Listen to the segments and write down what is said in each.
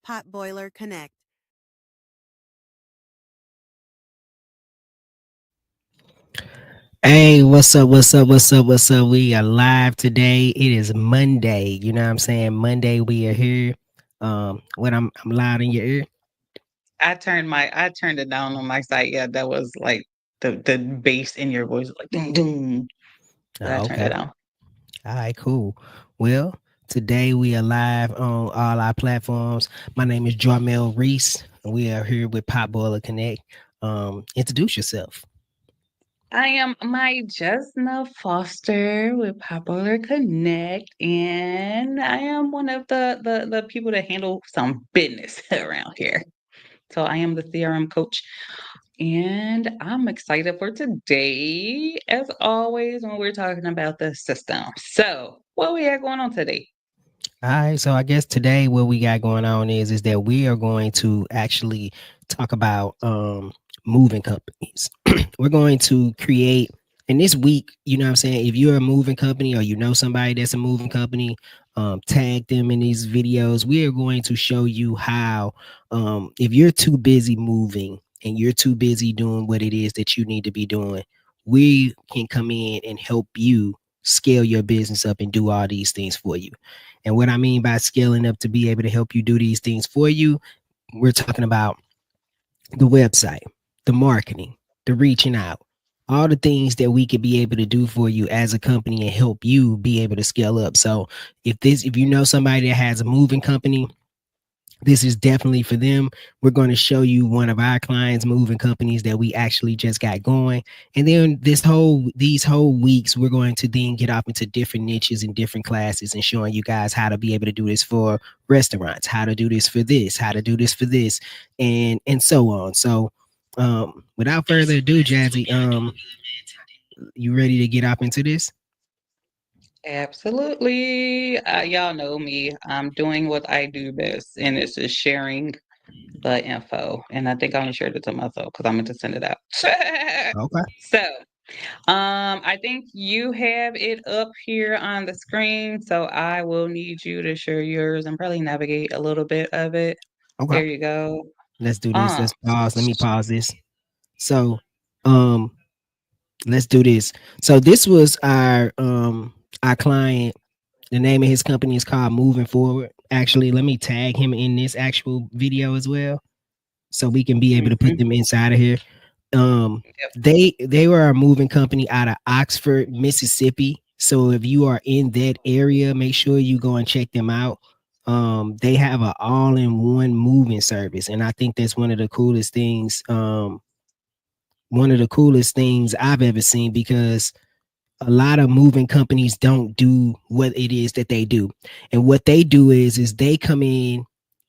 Potboiler Connect. Hey, what's up? What's up? What's up? What's up? We are live today. It is Monday. You know what I'm saying? Monday we are here. When I'm loud in your ear. I turned it down on my side. Yeah, that was like the bass in your voice, like doom doom. So I Oh, turned it okay. down. All right, cool. Well, today we are live on all our platforms. My name is Jarmel Reese, and we are here with Potboiler Connect. Introduce yourself. I am my Jesna Foster with Popular Connect, and I am one of the people that handle some business around here. So I am the CRM coach, and I'm excited for today, as always, when we're talking about the system. So, what we have going on today? All right, so I guess today what we got going on is that we are going to actually talk about moving companies. We're going to create in this week, you know what I'm saying, if you're a moving company or you know somebody that's a moving company, tag them in these videos. We are going to show you how if you're too busy moving and you're too busy doing what it is that you need to be doing, we can come in and help you scale your business up and do all these things for you. And what I mean by scaling up to be able to help you do these things for you, we're talking about the website, the marketing, the reaching out, all the things that we could be able to do for you as a company and help you be able to scale up. So if you know somebody that has a moving company, this is definitely for them. We're going to show you one of our clients moving companies that we actually just got going. And then these whole weeks, we're going to then get off into different niches and different classes and showing you guys how to be able to do this for restaurants, how to do this for this, how to do this for this, and so on. So without further ado, Jazzy, you ready to get up into this? Absolutely. Y'all know me. I'm doing what I do best, and it's just sharing the info. And I think I only shared it to myself because I meant to send it out. Okay. So, I think you have it up here on the screen. So I will need you to share yours and probably navigate a little bit of it. Okay. There you go. Let's do this. Um, Let's pause. Let me pause this. So um let's do this. So this was our client. The name of his company is called Moving Forward. Actually, let me tag him in this actual video as well, so we can be able to put mhm. them inside of here. Um, Yep. they were a moving company out of Oxford, Mississippi. So if you are in that area, make sure you go and check them out. They have an all-in-one moving service, and I think that's one of the coolest things. One of the coolest things I've ever seen because a lot of moving companies don't do what it is that they do. And what they do is they come in,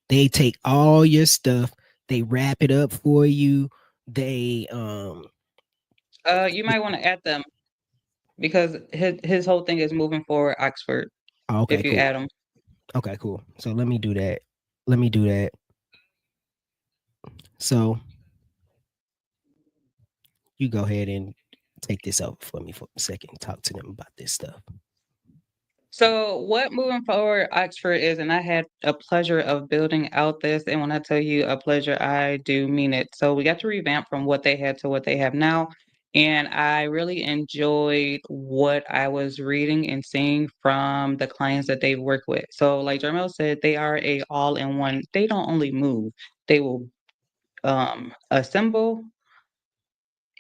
they take all your stuff, they wrap it up for you. They You might want to add them because his whole thing is moving forward, Oxford. okay, If you cool. add them. Okay, cool. So let me do that. Let me do that. So you go ahead and take this over for me for a second. Talk to them about this stuff. So, what moving forward Oxford is, and I had a pleasure of building out this. And when I tell you a pleasure, I do mean it. So, we got to revamp from what they had to what they have now. And I really enjoyed what I was reading and seeing from the clients that they work with. So, like Jarmel said, they are a all in one. They don't only move, they will assemble,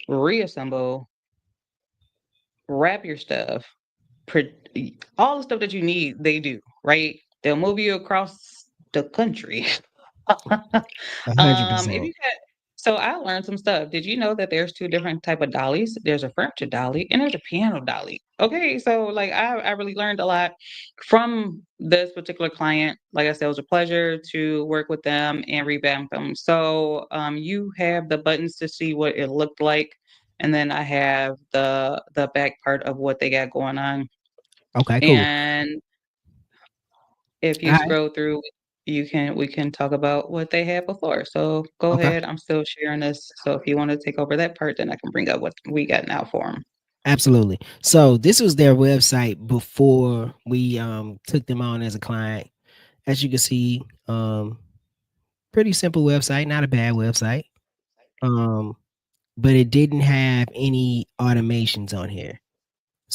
reassemble, wrap your stuff, all the stuff that you need, they do, right? They'll move you across the country. A hundred If percent. you had, so I learned some stuff. Did you know that there's two different type of dollies? There's a furniture dolly and there's a piano dolly. Okay, so like I really learned a lot from this particular client. Like I said, it was a pleasure to work with them and revamp them. So you have the buttons to see what it looked like, and then I have the back part of what they got going on. Okay, cool. And if All you right. scroll through, we can talk about what they had before. So go Okay. ahead. I'm still sharing this. So if you want to take over that part, then I can bring up what we got now for them. Absolutely. So this was their website before we took them on as a client. As you can see, Pretty simple website, not a bad website. Um, but it didn't have any automations on here.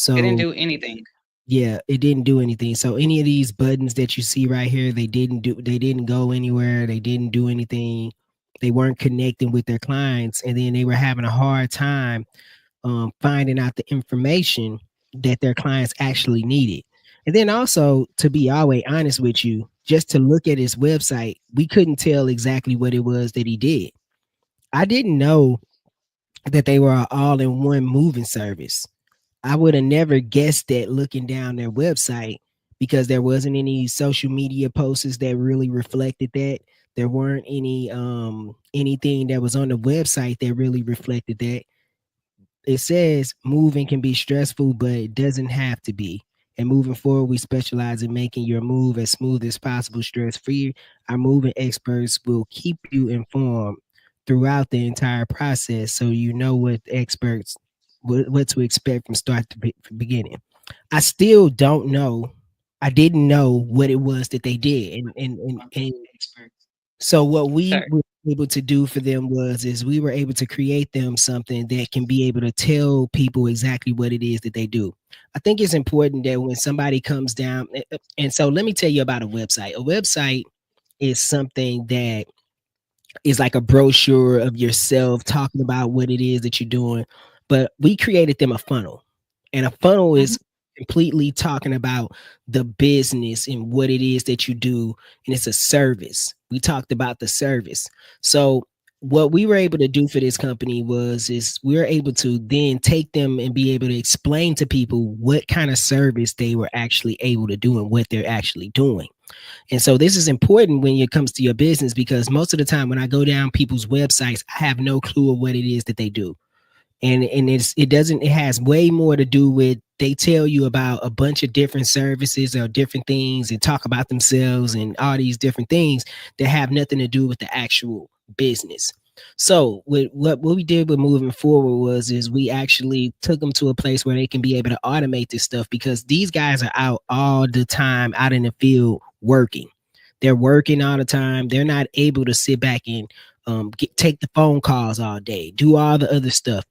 They didn't So do anything. yeah, it didn't do anything. So any of these buttons that you see right here, they didn't go anywhere. They didn't do anything. They weren't connecting with their clients, and then they were having a hard time finding out the information that their clients actually needed. And then also, to be always honest with you, just to look at his website, we couldn't tell exactly what it was that he did. I didn't know that they were all in one moving service. I would have never guessed that looking down their website because there wasn't any social media posts that really reflected that. There weren't anything that was on the website that really reflected that. It says moving can be stressful, but it doesn't have to be. And moving forward, we specialize in making your move as smooth as possible, stress free. Our moving experts will keep you informed throughout the entire process so you know what to expect from start to beginning. I still don't know. I didn't know what it was that they did. And so what we Sure. were able to do for them was is we were able to create them something that can be able to tell people exactly what it is that they do. I think it's important that when somebody comes down, and so let me tell you about a website. A website is something that is like a brochure of yourself talking about what it is that you're doing. But we created them a funnel. And a funnel Mhm. is completely talking about the business and what it is that you do. And it's a service. We talked about the service. So what we were able to do for this company was is we were able to then take them and be able to explain to people what kind of service they were actually able to do and what they're actually doing. And so this is important when it comes to your business because most of the time when I go down people's websites, I have no clue of what it is that they do. And it has way more to do with they tell you about a bunch of different services or different things and talk about themselves and all these different things that have nothing to do with the actual business. So with what we did with moving forward was is we actually took them to a place where they can be able to automate this stuff because these guys are out all the time out in the field working. They're working all the time. They're not able to sit back and take the phone calls all day, do all the other stuff.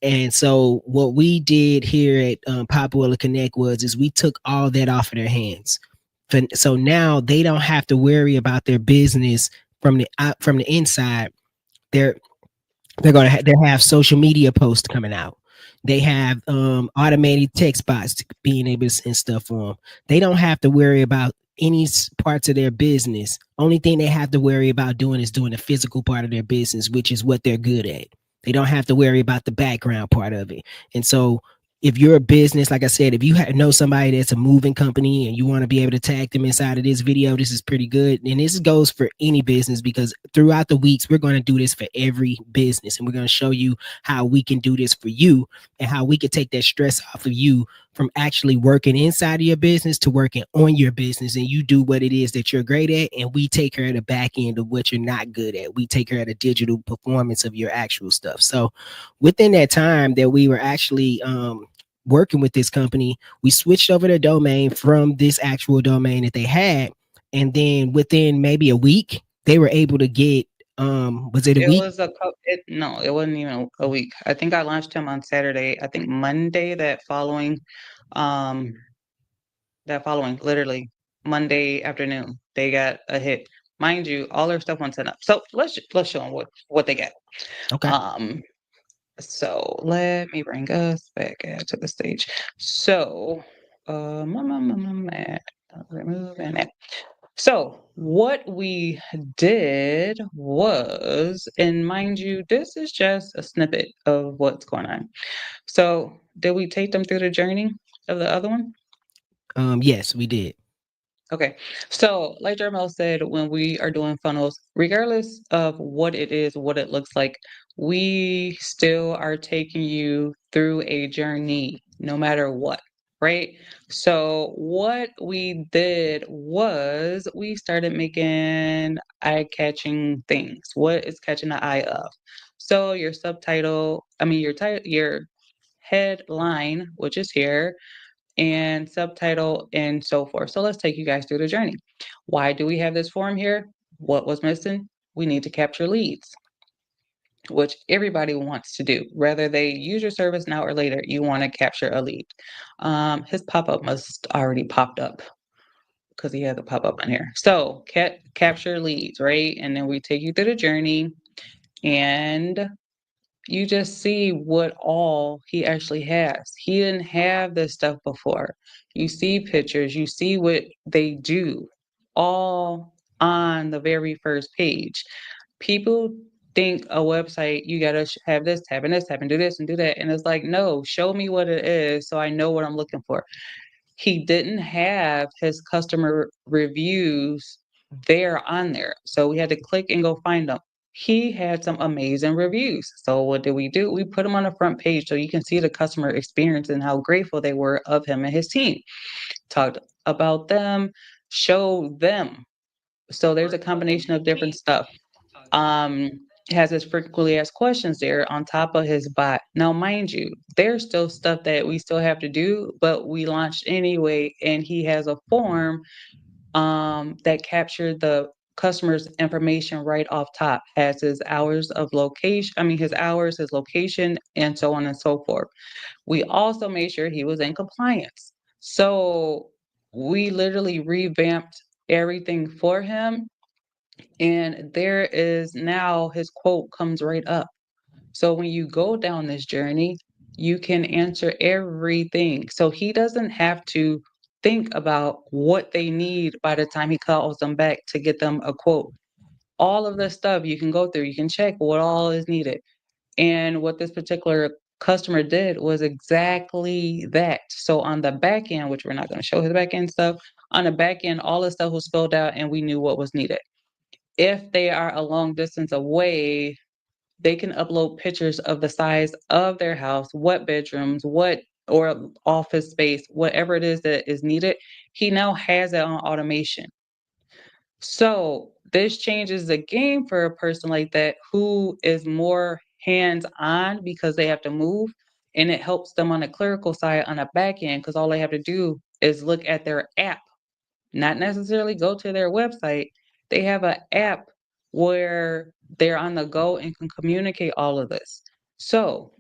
And so what we did here at Potboiler Connect was is we took all that off of their hands. So now they don't have to worry about their business from the inside. They're they have social media posts coming out. They have automated text bots being able to send stuff on them. They don't have to worry about any parts of their business. Only thing they have to worry about doing is doing the physical part of their business, which is what they're good at. They don't have to worry about the background part of it. And so if you're a business, like I said, if you know somebody that's a moving company and you want to be able to tag them inside of this video, this is pretty good. And this goes for any business because throughout the weeks, we're going to do this for every business. And we're going to show you how we can do this for you and how we can take that stress off of you from actually working inside of your business to working on your business. And you do what it is that you're great at. And we take care of the back end of what you're not good at. We take care of the digital performance of your actual stuff. So within that time that we were actually, working with this company, we switched over the domain from this actual domain that they had. And then within maybe a week, they were able to get was it a It week? was no, it wasn't even a week. I think I launched him on Saturday. I think Monday um, that following, literally Monday afternoon, they got a hit. Mind you, all their stuff went set up. So let's show them what they got. Okay. Um, so let me bring us back to the stage. So, remove and add. So what we did was, and mind you, this is just a snippet of what's going on. So did we take them through the journey of the other one? Yes, we did. Okay. So, like Jermel said, when we are doing funnels, regardless of what it is, what it looks like, we still are taking you through a journey, no matter what, right? So, what we did was we started making eye-catching things. What is catching the eye of? So, your subtitle, I mean, your headline, which is here, and subtitle and so forth. So let's take you guys through the journey. Why do we have this form here? What was missing? we need to capture leads, which everybody wants to do. Whether they use your service now or later, you want to capture a lead. His pop up must already popped up because he has a pop up on here. So, capture leads, right? And then we take you through the journey, and you just see what all he actually has. He didn't have this stuff before. You see pictures, you see what they do, all on the very first page. People think a website, you gotta have this tab and this tab and do this and do that. And it's like, no, show me what it is so I know what I'm looking for. He didn't have his customer reviews there on there. So we had to click and go find them. He had some amazing reviews. So what did we do? We put them on the front page so you can see the customer experience and how grateful they were of him and his team. Talked about them, show them. So there's a combination of different stuff. Um, has his frequently asked questions there on top of his bot. Now, mind you, there's still stuff that we still have to do, but we launched anyway, and he has a form that captured the customer's information right off top, has his hours of location, I mean, his hours, his location, and so on and so forth. We also made sure he was in compliance. So we literally revamped everything for him, and there is now his quote comes right up. So when you go down this journey, you can answer everything. So he doesn't have to think about what they need by the time he calls them back to get them a quote. All of this stuff you can go through, you can check what all is needed. And what this particular customer did was exactly that. So on the back end, which we're not going to show his back end stuff, on the back end, all the stuff was filled out and we knew what was needed. If they are a long distance away, they can upload pictures of the size of their house, what bedrooms, what or office space, whatever it is that is needed. He now has it on automation. So this changes the game for a person like that who is more hands on because they have to move, and it helps them on the clerical side on the back end because all they have to do is look at their app, not necessarily go to their website. They have an app where they're on the go and can communicate all of this. So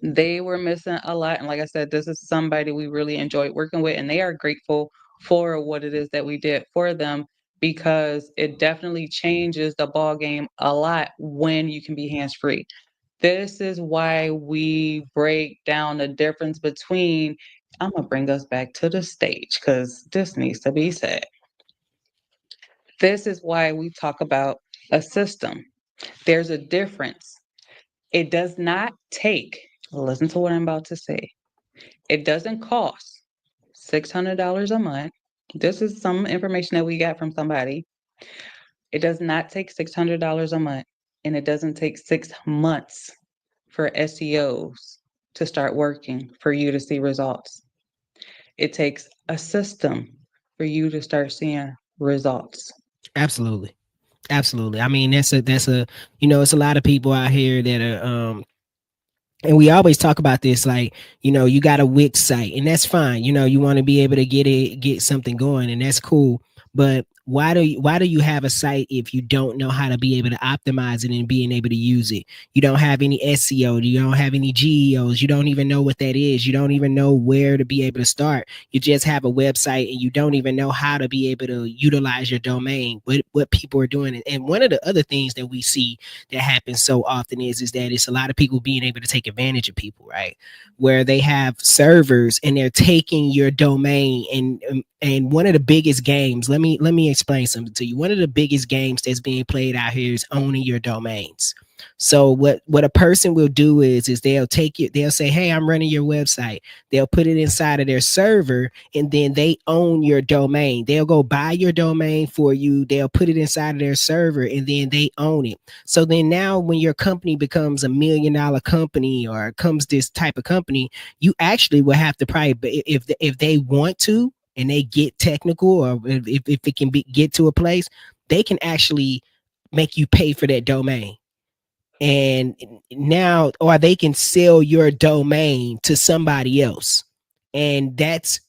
they were missing a lot. And like I said, this is somebody we really enjoyed working with, and they are grateful for what it is that we did for them because it definitely changes the ball game a lot when you can be hands free. This is why we break down the difference between, I'm gonna bring us back to the stage because this needs to be said. This is why we talk about a system. There's a difference. It does not take, listen to what I'm about to say, it doesn't cost $600 a month. This is some information that we got from somebody. It does not take $600 a month, and it doesn't take 6 months for SEOs to start working for you to see results. It takes a system for you to start seeing results. Absolutely. Absolutely. I mean, that's a it's a lot of people out here that are and we always talk about this, like, you got a Wix site, and that's fine. You want to be able to get something going, and that's cool. But why do you have a site if you don't know how to be able to optimize it and being able to use it? You don't have any SEO, you don't have any GEOs, you don't even know what that is, you don't even know where to be able to start. You just have a website and you don't even know how to be able to utilize your domain. What people are doing, and one of the other things that we see that happens so often is that it's a lot of people being able to take advantage of people, right? Where they have servers and they're taking your domain, and one of the biggest games, let me explain something to you. One of the biggest games that's being played out here is owning your domains. So what a person will do is they'll take it, they'll say, hey, I'm running your website. They'll put it inside of their server, and then they own your domain. They'll go buy your domain for you, they'll put it inside of their server, and then they own it. So then now when your company becomes $1 million company or comes this type of company, you actually will have to probably, if they want to, and they get technical, or if it can get to a place, they can actually make you pay for that domain. And now, or they can sell your domain to somebody else, and that's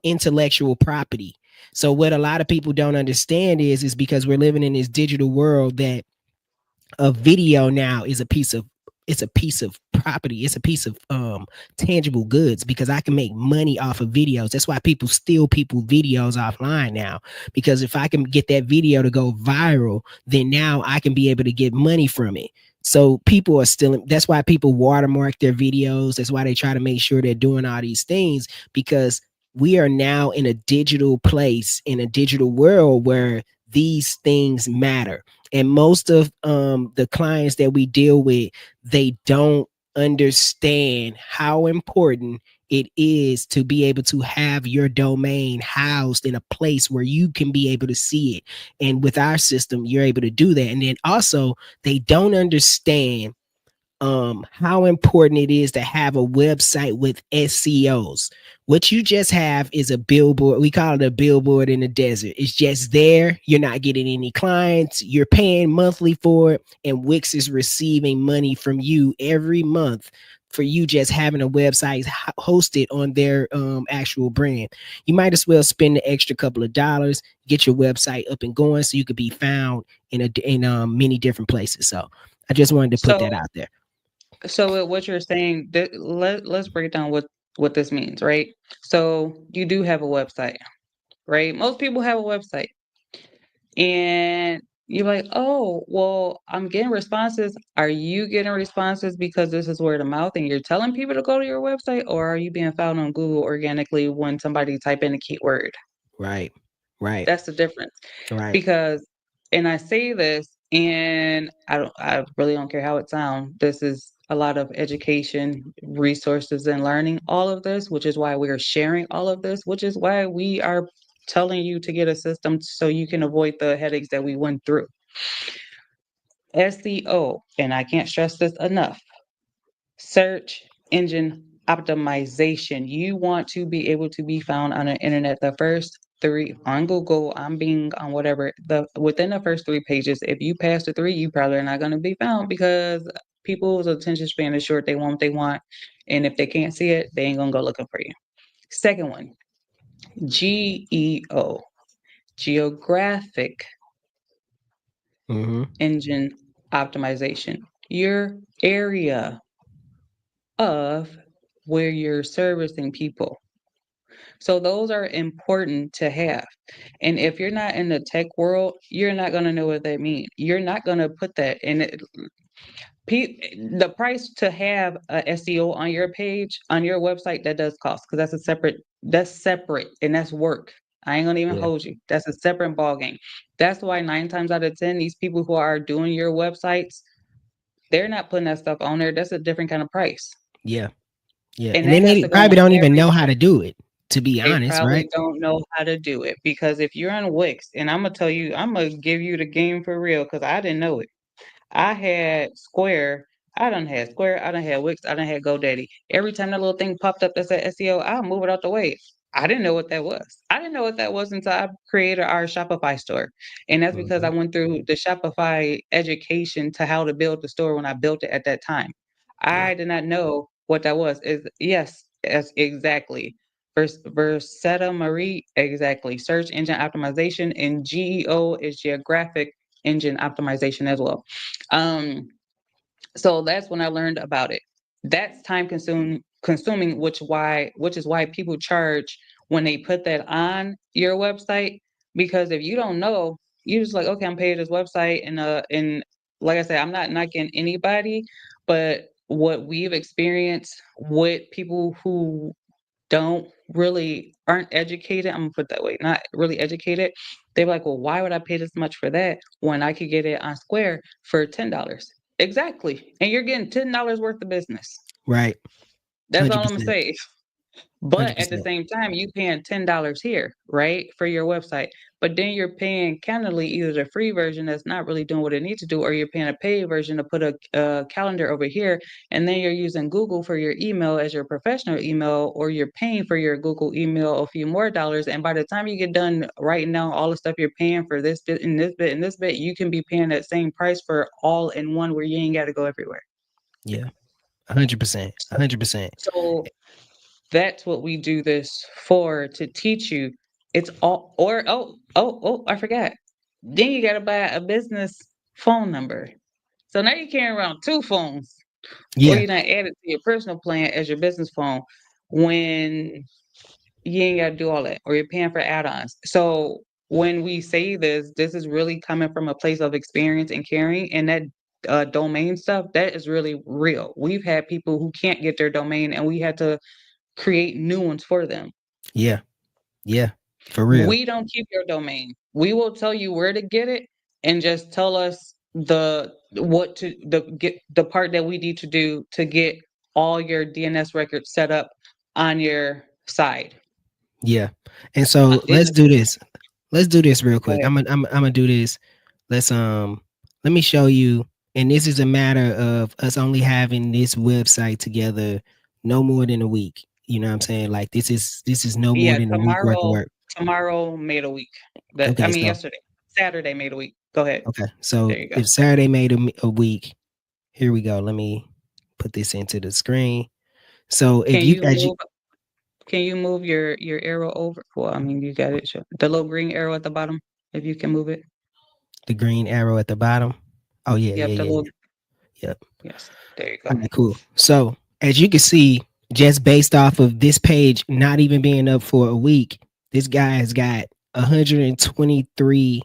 intellectual property. So what a lot of people don't understand is because we're living in this digital world that a video now is a piece of, it's a piece of property, it's a piece of tangible goods, because I can make money off of videos. That's why people steal people videos offline now, because if I can get that video to go viral, then now I can be able to get money from it. So people are stealing. That's why people watermark their videos. That's why they try to make sure they're doing all these things, because we are now in a digital place, in a digital world where these things matter. And most of the clients that we deal with, they don't understand how important it is to be able to have your domain housed in a place where you can be able to see it. And with our system, you're able to do that. And then also, they don't understand how important it is to have a website with SEOs. What you just have is a billboard. We call it a billboard in the desert. It's just there. You're not getting any clients. You're paying monthly for it, and Wix is receiving money from you every month for you just having a website hosted on their actual brand. You might as well spend the extra couple of dollars, get your website up and going, so you could be found in many different places. So I just wanted to put that So out there. what you're saying, let's break down what this means, right? So you do have a website, right? Most people have a website. And you're like, oh, well, I'm getting responses. Are you getting responses because this is word of mouth and you're telling people to go to your website? Or are you being found on Google organically when somebody type in a keyword? Right. Right. That's the difference. Right. Because, and I say this, and I really don't care how it sounds. This is a lot of education, resources, and learning all of this, which is why we're sharing all of this, which is why we are telling you to get a system so you can avoid the headaches that we went through. SEO, and I can't stress this enough, search engine optimization. You want to be able to be found on the internet the first three on Google, on Bing, on whatever, the within the first three pages. If you pass the three, you probably are not going to be found because people's attention span is short. They want what they want. And if they can't see it, they ain't gonna go looking for you. Second one, GEO, geographic Mm-hmm. engine optimization. Your area of where you're servicing people. So those are important to have. And if you're not in the tech world, you're not going to know what that means. You're not going to put that in it. The price to have a SEO on your page, on your website, that does cost because that's separate and that's work. I ain't gonna even Yeah. hold you. That's a separate ball game. That's why 9 times out of 10, these people who are doing your websites, they're not putting that stuff on there. That's a different kind of price. Yeah. Yeah. And And that then has they to go probably on don't even know how everything. to do it, to be They honest, right? probably don't know how to do it because if you're on Wix, and I'm gonna tell you, I'm gonna give you the game for real because I didn't know it. I had Square. I done had Square. I done had Wix. I done had GoDaddy. Every time that little thing popped up that said SEO, I'll move it out the way. I didn't know what that was. I didn't know what that was until I created our Shopify store. And that's because I Mm-hmm. went through the Shopify education to how to build the store when I built it at that time. Yeah. I did not know what that was. Is yes, exactly. Versetta Marie, exactly. Search engine optimization, and GEO is geographic engine optimization as well. Um, so that's when I learned about it. That's time consuming, which is why people charge when they put that on your website. Because if you don't know, you just like, okay, I'm paying this website, and like I said, I'm not knocking anybody, but what we've experienced with people who don't really aren't educated, I'm gonna put it that way, not really educated, they're like, well, why would I pay this much for that when I could get it on Square for $10? Exactly. And you're getting $10 worth of business. Right. That's all I'm gonna 100%. say. But at the 100%. same time, you paying $10 here, right, for your website. But then you're paying candidly either the free version that's not really doing what it needs to do, or you're paying a paid version to put a calendar over here, and then you're using Google for your email as your professional email, or you're paying for your Google email a few more dollars. And by the time you get done writing down all the stuff you're paying for this bit and this bit and this bit, you can be paying that same price for all in one, where you ain't got to go everywhere. Yeah. 100%. 100%. So that's what we do this for, to teach you. It's all, or I forgot. Then you gotta buy a business phone number. So now you're carrying around two phones, or Yeah, you're not added to your personal plan as your business phone when you ain't got to do all that, or you're paying for add-ons. So when we say this, this is really coming from a place of experience and caring, and that domain stuff that is really real. We've had people who can't get their domain, and we had to create new ones for them. yeah, yeah, for real. We don't keep your domain. We will tell you where to get it, and just tell us the part that we need to do to get all your DNS records set up on your side. Yeah. And so In let's the do this. Let's do this real Go quick. ahead. I'm gonna do this. Let's let me show you. And this is a matter of us only having this website together no more than a week. You know what I'm saying? Like this is no more Yeah, than a week worth of tomorrow work. tomorrow made a week. That I Okay, mean so yesterday. Saturday made a week. Go ahead. okay, so There you go. if Saturday made a week, here we go. Let me put this into the screen. So if Can you you as you move can you move your arrow over? Well, I mean you got it. The little green arrow at the bottom, if you can move it. the green arrow at the bottom. Oh yeah, yeah, Yep, the yeah, little yeah. Yep. yes. There you All go. right, cool. So as you can see, just based off of this page not even being up for a week, this guy has got 123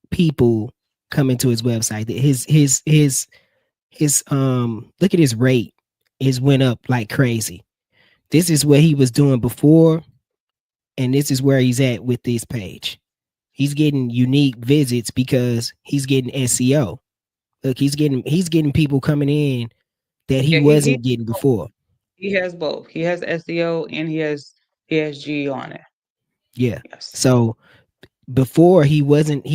people coming to his website. His look at his rate is went up like crazy. This is what he was doing before, and this is where he's at with this page. He's getting unique visits because he's getting SEO. Look, he's getting people coming in that he Yeah, wasn't getting before. he has both. He has SEO and he has G on it. Yeah. Yes. So before he wasn't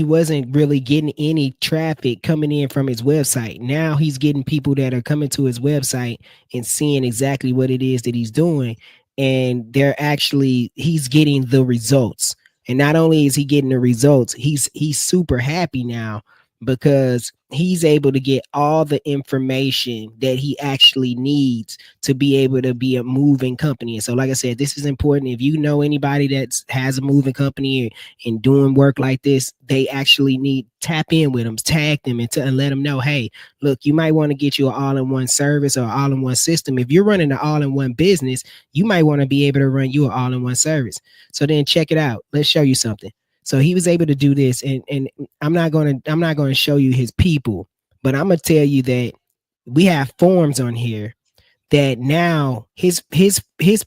really getting any traffic coming in from his website. Now he's getting people that are coming to his website and seeing exactly what it is that he's doing, and he's getting the results. And not only is he getting the results, he's super happy now because he's able to get all the information that he actually needs to be able to be a moving company. And so like I said, this is important. If you know anybody that has a moving company and doing work like this, they actually need tap in with them, tag them, and let them know, hey, look, you might want to get you an all-in-one service or all-in-one system. If you're running an all-in-one business, you might want to be able to run you an all-in-one service. So then check it out. Let's show you something. So he was able to do this, and I'm not gonna show you his people, but I'm gonna tell you that we have forms on here that now his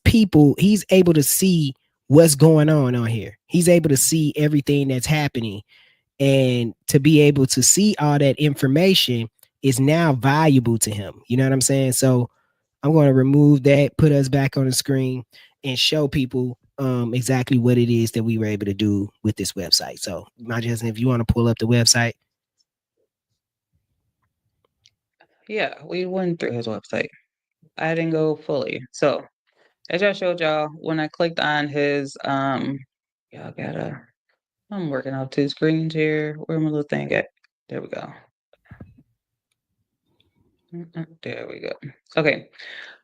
people, he's able to see what's going on here. He's able to see everything that's happening, and to be able to see all that information is now valuable to him. You know what I'm saying? So I'm going to remove that, put us back on the screen, and show people exactly what it is that we were able to do with this website. So, my Justin, if you want to pull up the website, Yeah, we went through his website. I didn't go fully. So as I showed y'all, when I clicked on his y'all gotta I'm working out two screens here. Where my little thing at? There we go. There we go. Okay.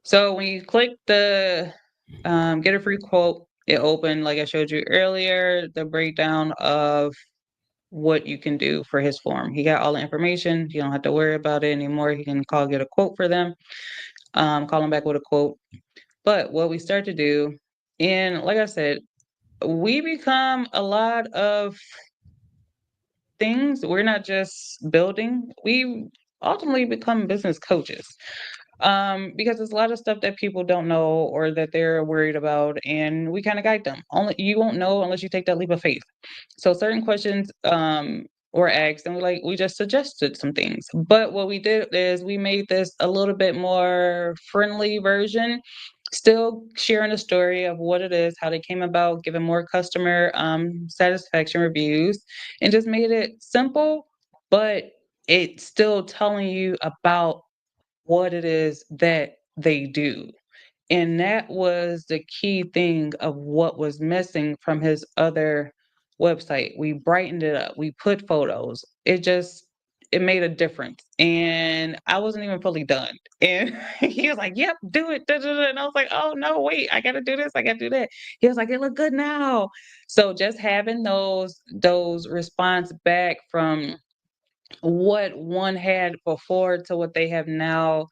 So when you click the get a free quote, it opened like I showed you earlier, the breakdown of what you can do for his form. He got all the information. You don't have to worry about it anymore. He can call, get a quote for them, call him back with a quote. But what we start to do, and like I said, we become a lot of things. We're not just building, we ultimately become business coaches. Because there's a lot of stuff that people don't know or that they're worried about, and we kind of guide them. Only you won't know unless you take that leap of faith. So certain questions were asked, and we just suggested some things. But what we did is we made this a little bit more friendly version, still sharing the story of what it is, how they came about, giving more customer satisfaction reviews, and just made it simple, but it's still telling you about what it is that they do. And that was the key thing of what was missing from his other website. We brightened it up. We put photos. It made a difference. And I wasn't even fully done. And he was like, "Yep, do it." Da, da, da." And I was like, "Oh no, wait, I gotta do this, I gotta do that." He was like, "It look good now." So just having those response back from what one had before to what they have now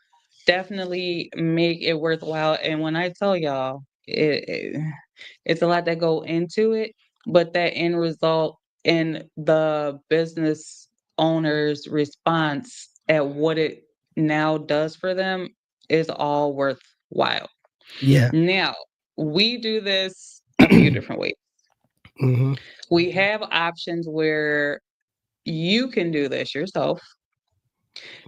definitely make it worthwhile. And when I tell y'all, it's a lot that go into it, but that end result in the business owner's response at what it now does for them is all worthwhile. Yeah. Now, we do this a few different ways. Hmm. We have options where you can do this yourself.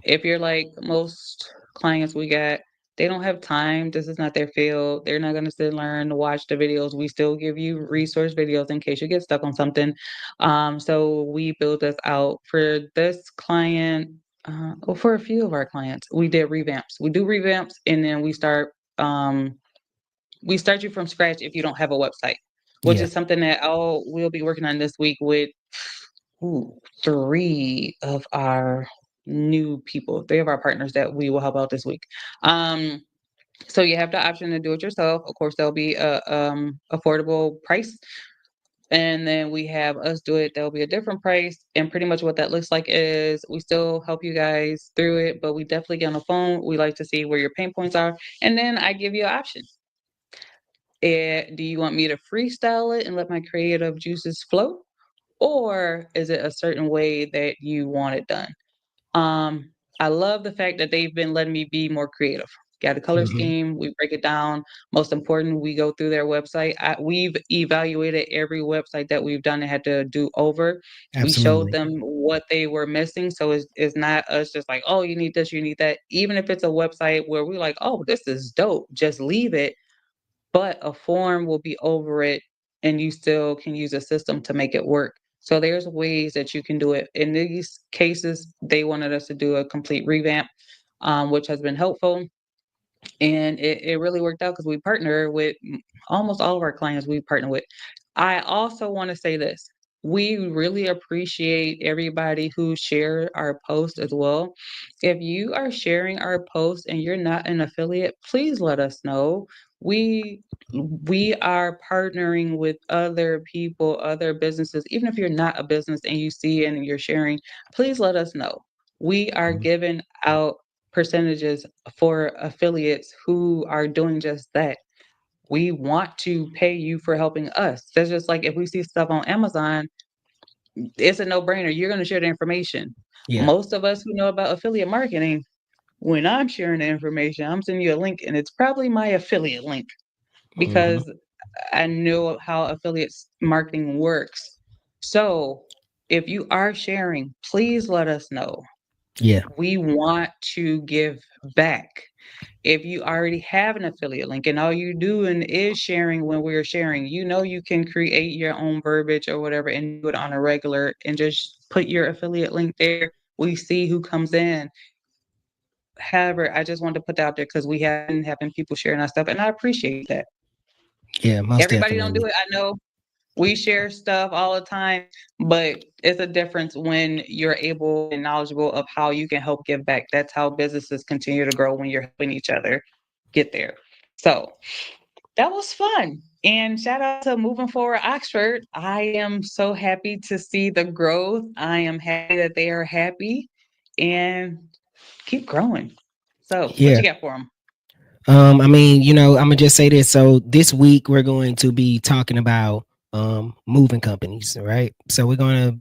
If you're like most clients we got, they don't have time. This is not their field. They're not going to sit and learn, watch the videos. We still give you resource videos in case you get stuck on something. So we build this out for this client. Well, for a few of our clients, we did revamps. We do revamps, and then we start you from scratch if you don't have a website, which Yeah. is something that we'll be working on this week with ooh, three of our new people, three of our partners that we will help out this week. Um, so you have the option to do it yourself. Of course, there'll be a affordable price. And then we have us do it. There'll be a different price. And pretty much what that looks like is we still help you guys through it, but we definitely get on the phone. We like to see where your pain points are. And then I give you an option. Do you want me to freestyle it and let my creative juices flow? Or is it a certain way that you want it done? Um, I love the fact that they've been letting me be more creative. Got a color Hmm. scheme, we break it down. Most important, we go through their website. We've evaluated every website that we've done and had to do over. We showed Absolutely. them what they were missing. So it's not us just like, oh, you need this, you need that. Even if it's a website where we're like, oh, this is dope, just leave it, but a form will be over it and you still can use a system to make it work. So there's ways that you can do it. In these cases, they wanted us to do a complete revamp, which has been helpful. And it really worked out because we partner with almost all of our clients we partner with. I also want to say this. We really appreciate everybody who share our post as well. If you are sharing our post and you're not an affiliate, please let us know. We we are partnering with other people, other businesses. Even if you're not a business and you see and you're sharing, please let us know. We are Mhm. giving out percentages for affiliates who are doing just that. We want to pay you for helping us. That's just like if we see stuff on Amazon, it's a no brainer. You're going to share the information. Yeah. Most of us who know about affiliate marketing, when I'm sharing the information, I'm sending you a link and it's probably my affiliate link Hmm. because I know how affiliates marketing works. So if you are sharing, please let us know. Yeah. We want to give back. If you already have an affiliate link and all you're doing is sharing when we're sharing, you know you can create your own verbiage or whatever and do it on a regular and just put your affiliate link there. We see who comes in. However, I just wanted to put that out there because we have been having people sharing our stuff, and I appreciate that. Yeah. Most Everybody don't do definitely. it. I know we share stuff all the time, but it's a difference when you're able and knowledgeable of how you can help give back. That's how businesses continue to grow when you're helping each other get there. So that was fun. And shout out to Moving Forward Oxford. I am so happy to see the growth. I am happy that they are happy and keep growing. So, what Yeah. you got for them? I mean, I'm gonna just say this. So this week we're going to be talking about moving companies, right? So we're gonna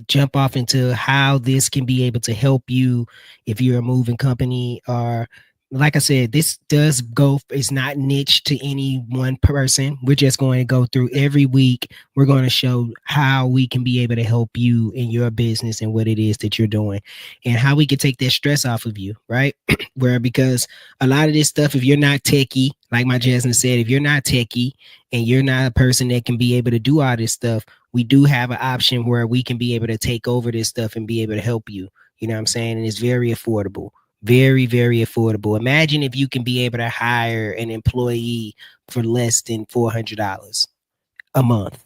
jump off into how this can be able to help you if you're a moving company, or like I said, this does go. It's not niche to any one person. We're just going to go through every week. We're going to show how we can be able to help you in your business and what it is that you're doing, and how we can take that stress off of you, right? Where because a lot of this stuff, if you're not techie, like my Jasmine said, if you're not techie and you're not a person that can be able to do all this stuff, we do have an option where we can be able to take over this stuff and be able to help you. You know what I'm saying? And it's very affordable. Very, very affordable. Imagine if you can be able to hire an employee for less than $400 a month.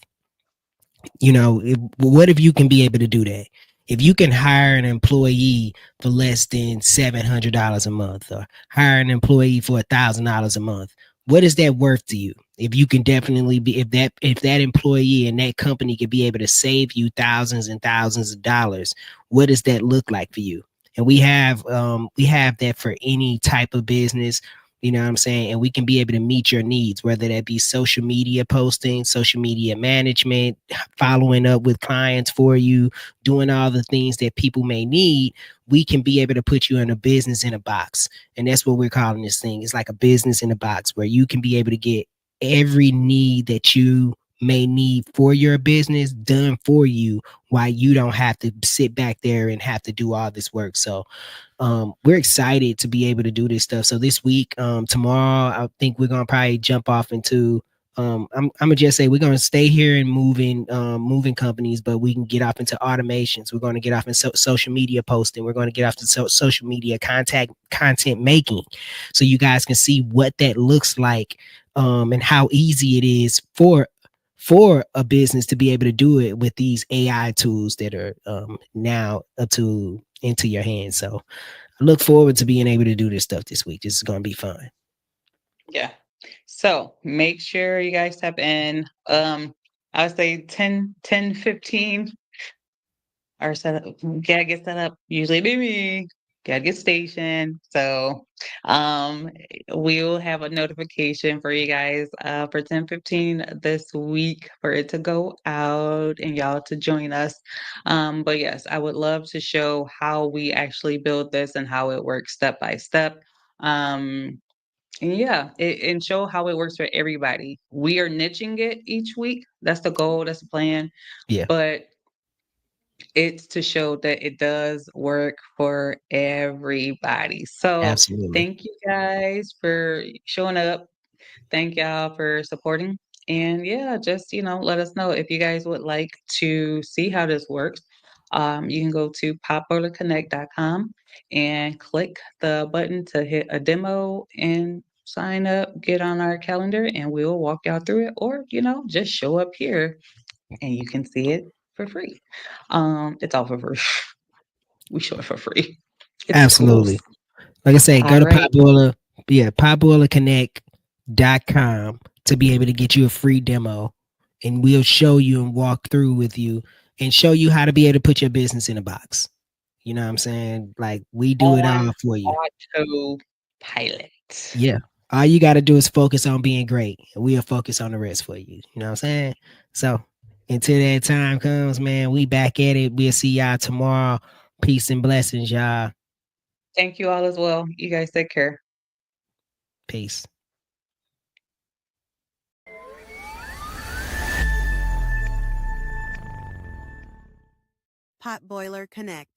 What if you can be able to do that? If you can hire an employee for less than $700 a month, or hire an employee for $1,000 a month, what is that worth to you? if you can definitely be, if that employee and that company could be able to save you thousands and thousands of dollars, what does that look like for you? And we have that for any type of business, you know what I'm saying? And we can be able to meet your needs, whether that be social media posting, social media management, following up with clients for you, doing all the things that people may need. We can be able to put you in a business in a box. And that's what we're calling this thing. It's like a business in a box where you can be able to get every need that you may need for your business done for you, while you don't have to sit back there and have to do all this work. So we're excited to be able to do this stuff. So this week, tomorrow, I think we're gonna probably jump off into. I'm gonna just say we're gonna stay here in moving companies, but we can get off into automations. We're gonna get off in social media posting. We're gonna get off to social media content making, so you guys can see what that looks like, and how easy it is for a business to be able to do it with these AI tools that are now up to into your hands. So I look forward to being able to do this stuff this week. This is going to be fun. Yeah. So make sure you guys tap in. I would say 10, 10, 15 are set up. Gotta get set up. Usually be me. Gotta get stationed. So um we will have a notification for you guys for 10:15 this week for it to go out and y'all to join us. But yes, I would love to show how we actually build this and how it works step by step. Um and yeah, and show how it works for everybody. We are niching it each week. That's the goal, that's the plan. Yeah, But it's to show that it does work for everybody. So absolutely. thank you guys for showing up. Thank y'all for supporting. And yeah, just let us know if you guys would like to see how this works. You can go to popboilerconnect.com and click the button to hit a demo and sign up, get on our calendar, and we'll walk y'all through it. Or, just show up here and you can see it for free. It's all for free. We show it for free. It's Absolutely. exclusive. Like I say, All go to right. Potboiler, yeah, potboilerconnect.com to be able to get you a free demo, and we'll show you and walk through with you and show you how to be able to put your business in a box. You know what I'm saying? Like we do it On all for you. autopilot. Yeah. All you got to do is focus on being great, and we'll focus on the rest for you. You know what I'm saying? So until that time comes, man, we back at it. We'll see y'all tomorrow. Peace and blessings, y'all. Thank you all as well. You guys take care. Peace. Potboiler Connect.